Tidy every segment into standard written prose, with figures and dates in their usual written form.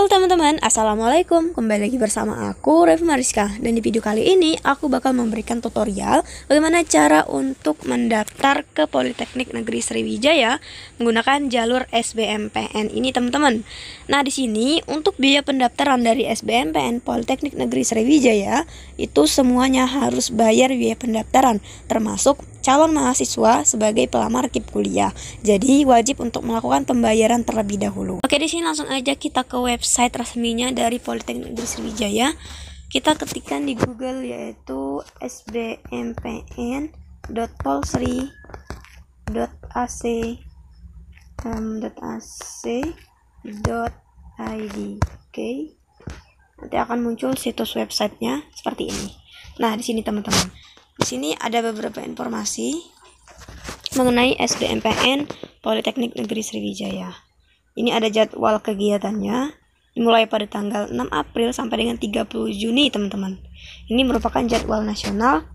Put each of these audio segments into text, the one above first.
Halo teman-teman, Assalamualaikum. Kembali lagi bersama aku, Revi Mariska. Dan di video kali ini, aku bakal memberikan tutorial bagaimana cara untuk mendaftar ke Politeknik Negeri Sriwijaya menggunakan jalur SBMPN ini, teman-teman. Nah, di sini untuk biaya pendaftaran dari SBMPN Politeknik Negeri Sriwijaya itu semuanya harus bayar biaya pendaftaran, termasuk calon mahasiswa sebagai pelamar KIP kuliah. Jadi wajib untuk melakukan pembayaran terlebih dahulu. Oke, di sini langsung aja kita ke website resminya dari Politeknik Negeri Sriwijaya. Kita ketikkan di Google yaitu sbmpn.polsri.ac.id. Oke. Nanti akan muncul situs websitenya seperti ini. Nah, di sini teman-teman. Di sini ada beberapa informasi mengenai SBMPN Politeknik Negeri Sriwijaya. Ini ada jadwal kegiatannya dimulai pada tanggal 6 April sampai dengan 30 Juni, teman-teman. Ini merupakan jadwal nasional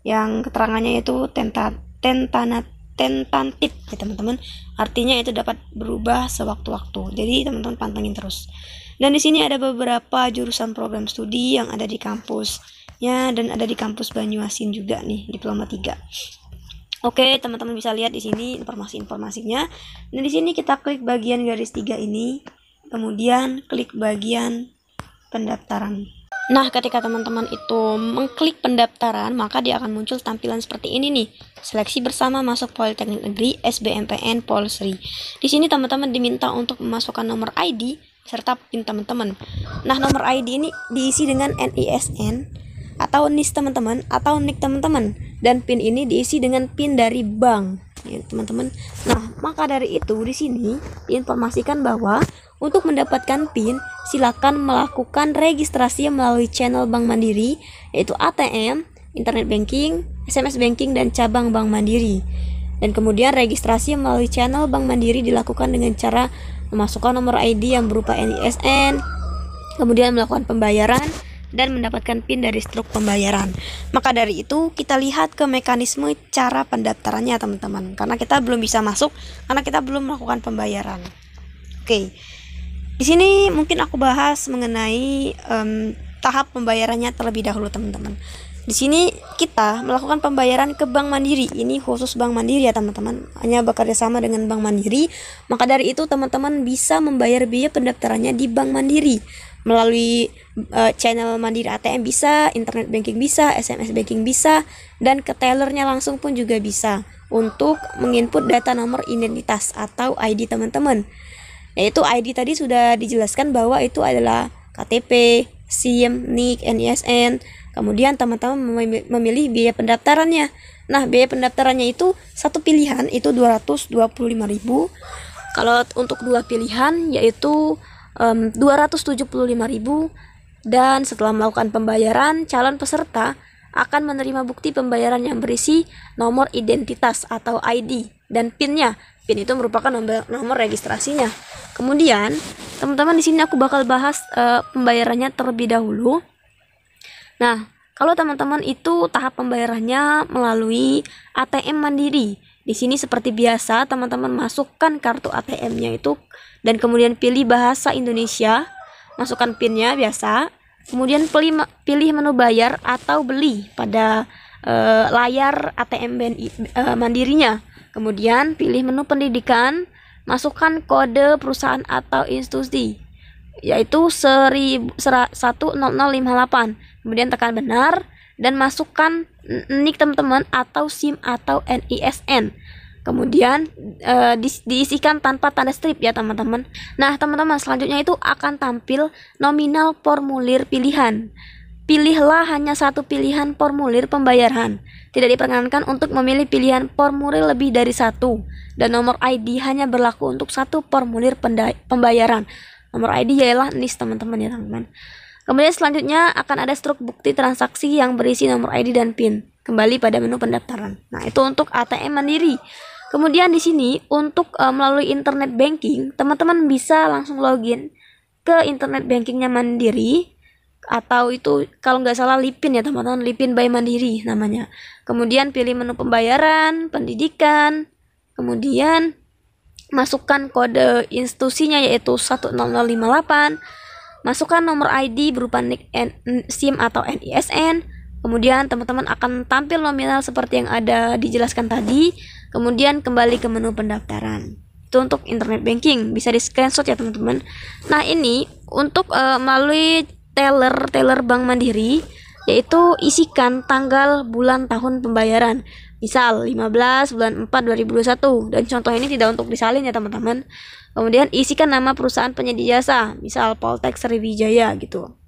yang keterangannya itu tentatif ya, teman-teman. Artinya itu dapat berubah sewaktu-waktu. Jadi teman-teman pantengin terus. Dan di sini ada beberapa jurusan program studi yang ada di kampus dan ada di kampus Banyuasin juga nih, diploma 3. Oke, teman-teman bisa lihat di sini informasi-informasinya. Dan di sini kita klik bagian garis 3 ini, kemudian klik bagian pendaftaran. Nah, ketika teman-teman itu mengklik pendaftaran, maka dia akan muncul tampilan seperti ini nih. Seleksi bersama masuk Politeknik Negeri SBMPN Polsri. Di sini teman-teman diminta untuk memasukkan nomor ID serta PIN teman-teman. Nah, nomor ID ini diisi dengan NISN atau NIS teman-teman, atau NIK teman-teman, dan PIN ini diisi dengan PIN dari bank ya, teman-teman. Nah, maka dari itu di sini diinformasikan bahwa untuk mendapatkan PIN silakan melakukan registrasi melalui channel Bank Mandiri, yaitu ATM, internet banking, SMS banking, dan cabang Bank Mandiri. Dan kemudian registrasi melalui channel Bank Mandiri dilakukan dengan cara memasukkan nomor ID yang berupa NISN, kemudian melakukan pembayaran dan mendapatkan PIN dari struk pembayaran. Maka dari itu kita lihat ke mekanisme cara pendaftarannya, teman-teman, karena kita belum bisa masuk karena kita belum melakukan pembayaran. Oke. Di sini mungkin aku bahas mengenai tahap pembayarannya terlebih dahulu, teman-teman. Di sini kita melakukan pembayaran ke Bank Mandiri. Ini khusus Bank Mandiri ya, teman-teman. Hanya bekerja sama dengan Bank Mandiri. Maka dari itu teman-teman bisa membayar biaya pendaftarannya di Bank Mandiri melalui channel Mandiri ATM bisa, internet banking bisa, SMS banking bisa, dan ke tellernya langsung pun juga bisa untuk menginput data nomor identitas atau ID teman-teman. Yaitu ID tadi sudah dijelaskan bahwa itu adalah KTP, SIM, NIK, NISN. Kemudian teman-teman memilih biaya pendaftarannya. Nah, biaya pendaftarannya itu satu pilihan itu 225.000. Kalau untuk dua pilihan yaitu 275.000. Dan setelah melakukan pembayaran, calon peserta akan menerima bukti pembayaran yang berisi nomor identitas atau ID dan PIN-nya. PIN itu merupakan nomor registrasinya. Kemudian, teman-teman di sini aku bakal bahas pembayarannya terlebih dahulu. Nah, kalau teman-teman itu tahap pembayarannya melalui ATM Mandiri. Di sini seperti biasa, teman-teman masukkan kartu ATM-nya itu dan kemudian pilih bahasa Indonesia, masukkan PIN-nya biasa. Kemudian pilih menu bayar atau beli pada layar ATM Mandirinya. Kemudian pilih menu pendidikan, masukkan kode perusahaan atau institusi, yaitu 100058. Kemudian tekan benar dan masukkan NIK teman-teman atau SIM atau NISN. Kemudian diisikan tanpa tanda strip ya, teman-teman. Nah, teman-teman, selanjutnya itu akan tampil nominal formulir pilihan. Pilihlah hanya satu pilihan formulir pembayaran. Tidak diperkenankan untuk memilih pilihan formulir lebih dari satu. Dan nomor ID hanya berlaku untuk satu formulir pembayaran. Nomor ID ialah NIS, teman-teman ya, teman-teman. Kemudian selanjutnya akan ada struk bukti transaksi yang berisi nomor ID dan PIN. Kembali pada menu pendaftaran. Nah, itu untuk ATM Mandiri. Kemudian di sini untuk melalui internet banking, teman-teman bisa langsung login ke internet bankingnya Mandiri, atau itu kalau nggak salah Lipin ya, teman-teman, Lipin by Mandiri namanya. Kemudian pilih menu pembayaran, pendidikan, kemudian masukkan kode institusinya yaitu 10058, masukkan nomor ID berupa NIK SIM atau NISN. Kemudian teman-teman akan tampil nominal seperti yang ada dijelaskan tadi. Kemudian kembali ke menu pendaftaran. Itu untuk internet banking, bisa di screenshot ya teman-teman. Nah ini untuk melalui teller Bank Mandiri, yaitu isikan tanggal, bulan, tahun pembayaran. Misal 15 bulan 4 2021, dan contoh ini tidak untuk disalin ya teman-teman. Kemudian isikan nama perusahaan penyedia jasa, misal Poltek Sriwijaya gitu.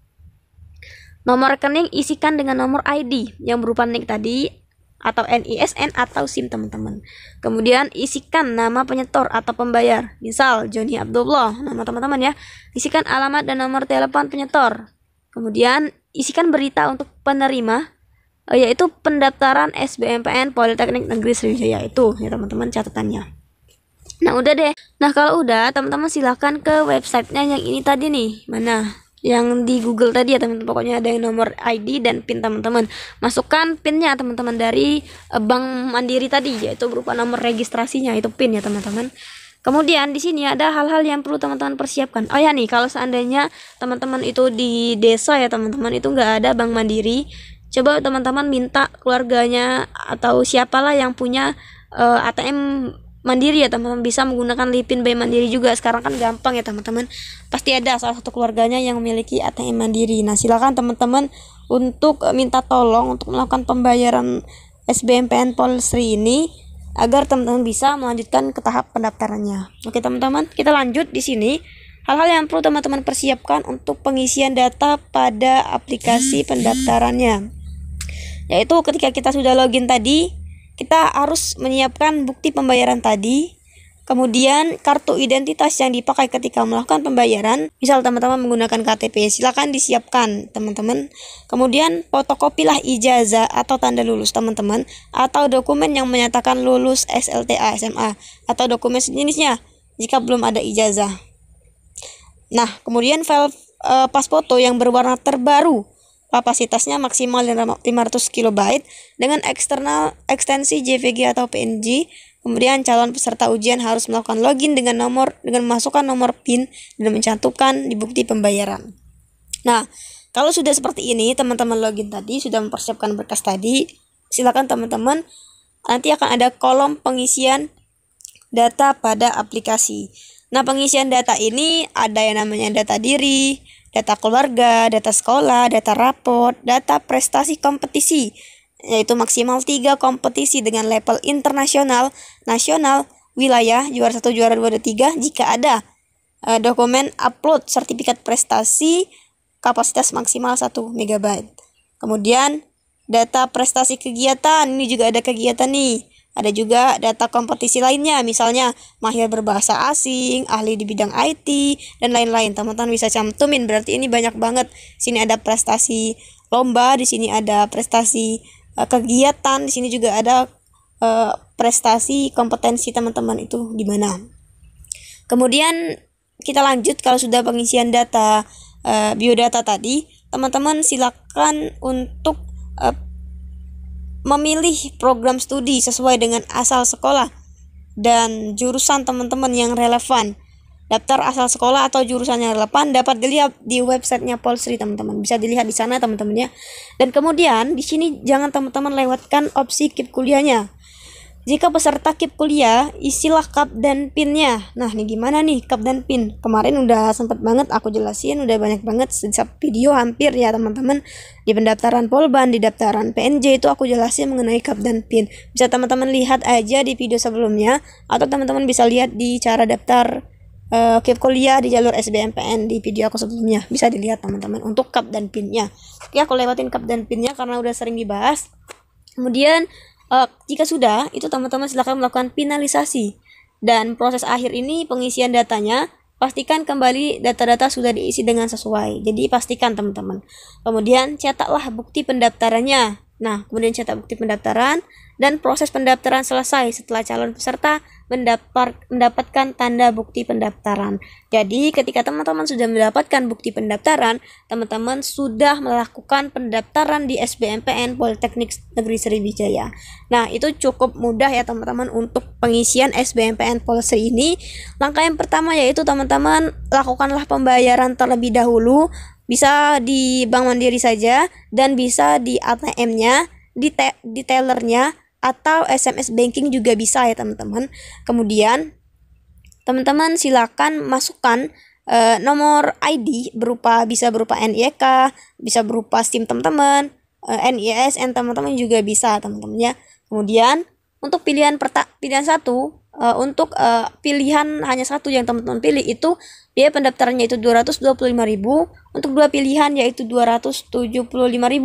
Nomor rekening isikan dengan nomor ID yang berupa NIK tadi atau NISN atau SIM teman-teman. Kemudian isikan nama penyetor atau pembayar, misal Joni Abdullah, nama teman-teman ya. Isikan alamat dan nomor telepon penyetor. Kemudian isikan berita untuk penerima, yaitu pendaftaran SBMPN Politeknik Negeri Sriwijaya itu ya teman-teman catatannya. Nah udah deh. Nah kalau udah, teman-teman silahkan ke websitenya yang ini tadi nih. Mana? Yang di Google tadi ya teman-teman. Pokoknya ada yang nomor ID dan PIN teman-teman. Masukkan PIN-nya teman-teman dari Bank Mandiri tadi, yaitu berupa nomor registrasinya, itu PIN ya teman-teman. Kemudian di sini ada hal-hal yang perlu teman-teman persiapkan. Oh ya nih, kalau seandainya teman-teman itu di desa ya teman-teman, itu nggak ada Bank Mandiri, coba teman-teman minta keluarganya atau siapalah yang punya ATM Mandiri ya teman-teman, bisa menggunakan Lipin Bank Mandiri juga. Sekarang kan gampang ya teman-teman, pasti ada salah satu keluarganya yang memiliki ATM Mandiri. Nah silakan teman-teman untuk minta tolong untuk melakukan pembayaran SBMPN Polsri ini agar teman-teman bisa melanjutkan ke tahap pendaftarannya. Oke teman-teman, kita lanjut di sini. Hal-hal yang perlu teman-teman persiapkan untuk pengisian data pada aplikasi pendaftarannya, yaitu ketika kita sudah login tadi, kita harus menyiapkan bukti pembayaran tadi, kemudian kartu identitas yang dipakai ketika melakukan pembayaran. Misal teman-teman menggunakan KTP, silakan disiapkan teman-teman. Kemudian fotokopilah ijazah atau tanda lulus teman-teman, atau dokumen yang menyatakan lulus SLTA SMA atau dokumen sejenisnya jika belum ada ijazah. Nah kemudian file pas foto yang berwarna terbaru, kapasitasnya maksimal 500 KB dengan eksternal ekstensi JPG atau PNG. Kemudian calon peserta ujian harus melakukan login dengan memasukkan nomor PIN dan mencantumkan di bukti pembayaran. Nah, kalau sudah seperti ini, teman-teman login tadi, sudah mempersiapkan berkas tadi, silakan teman-teman, nanti akan ada kolom pengisian data pada aplikasi. Nah, pengisian data ini ada yang namanya data diri, data keluarga, data sekolah, data raport, data prestasi kompetisi, yaitu maksimal 3 kompetisi dengan level internasional, nasional, wilayah, juara 1, juara 2, dan 3 jika ada. Dokumen upload sertifikat prestasi, kapasitas maksimal 1 MB. Kemudian data prestasi kegiatan, ini juga ada kegiatan nih. Ada juga data kompetisi lainnya, misalnya mahir berbahasa asing, ahli di bidang IT, dan lain-lain. Teman-teman bisa cantumin, berarti ini banyak banget. Sini ada prestasi lomba, di sini ada prestasi kegiatan, di sini juga ada prestasi kompetensi teman-teman itu di mana. Kemudian kita lanjut, kalau sudah pengisian data biodata tadi, teman-teman silakan untuk memilih program studi sesuai dengan asal sekolah dan jurusan teman-teman yang relevan. Daftar asal sekolah atau jurusan yang relevan dapat dilihat di websitenya Polsri teman-teman. Bisa dilihat di sana teman-teman ya. Dan kemudian di sini jangan teman-teman lewatkan opsi KIP kuliahnya. Jika peserta KIP kuliah, isilah KAP dan PIN-nya. Nah, ini gimana nih KAP dan PIN? Kemarin udah sempet banget aku jelasin, udah banyak banget setiap video hampir ya teman-teman. Di pendaftaran Polban, di daftaran PNJ itu aku jelasin mengenai KAP dan PIN. Bisa teman-teman lihat aja di video sebelumnya, atau teman-teman bisa lihat di cara daftar KIP kuliah di jalur SBMPN di video aku sebelumnya. Bisa dilihat teman-teman untuk KAP dan PIN-nya. Oke, aku lewatin KAP dan PIN-nya karena udah sering dibahas. Kemudian jika sudah, itu teman-teman silakan melakukan finalisasi. Dan proses akhir ini pengisian datanya, pastikan kembali data-data sudah diisi dengan sesuai. Jadi pastikan teman-teman. Kemudian cetaklah bukti pendaftarannya. Nah, kemudian cetak bukti pendaftaran, dan proses pendaftaran selesai setelah calon peserta mendapatkan tanda bukti pendaftaran. Jadi ketika teman-teman sudah mendapatkan bukti pendaftaran, teman-teman sudah melakukan pendaftaran di SBMPN Politeknik Negeri Sriwijaya. Nah, itu cukup mudah ya teman-teman untuk pengisian SBMPN Polsri ini. Langkah yang pertama yaitu teman-teman lakukanlah pembayaran terlebih dahulu, bisa di Bank Mandiri saja dan bisa di ATM-nya, di tellernya, atau SMS banking juga bisa ya teman-teman. Kemudian teman-teman silakan masukkan nomor ID bisa berupa NIK, bisa berupa SIM teman-teman, NISN teman-teman juga bisa teman-teman ya. Kemudian untuk pilihan satu, untuk pilihan hanya satu yang teman-teman pilih itu biaya pendaftarannya itu 225.000, untuk dua pilihan yaitu 275.000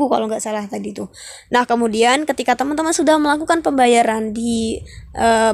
kalau nggak salah tadi itu. Nah, kemudian ketika teman-teman sudah melakukan pembayaran di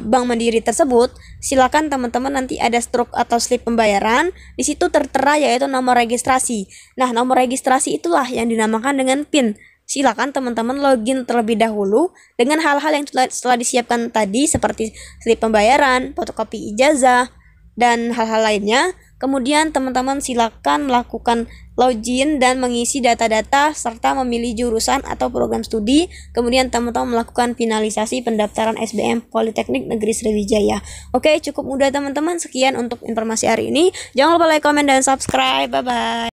Bank Mandiri tersebut, silakan teman-teman nanti ada struk atau slip pembayaran, di situ tertera yaitu nomor registrasi. Nah, nomor registrasi itulah yang dinamakan dengan PIN. Silakan teman-teman login terlebih dahulu dengan hal-hal yang telah disiapkan tadi seperti slip pembayaran, fotokopi ijazah, dan hal-hal lainnya. Kemudian teman-teman silakan melakukan login dan mengisi data-data serta memilih jurusan atau program studi. Kemudian teman-teman melakukan finalisasi pendaftaran SBM Politeknik Negeri Sriwijaya. Oke, cukup mudah teman-teman. Sekian untuk informasi hari ini. Jangan lupa like, komen, dan subscribe. Bye-bye.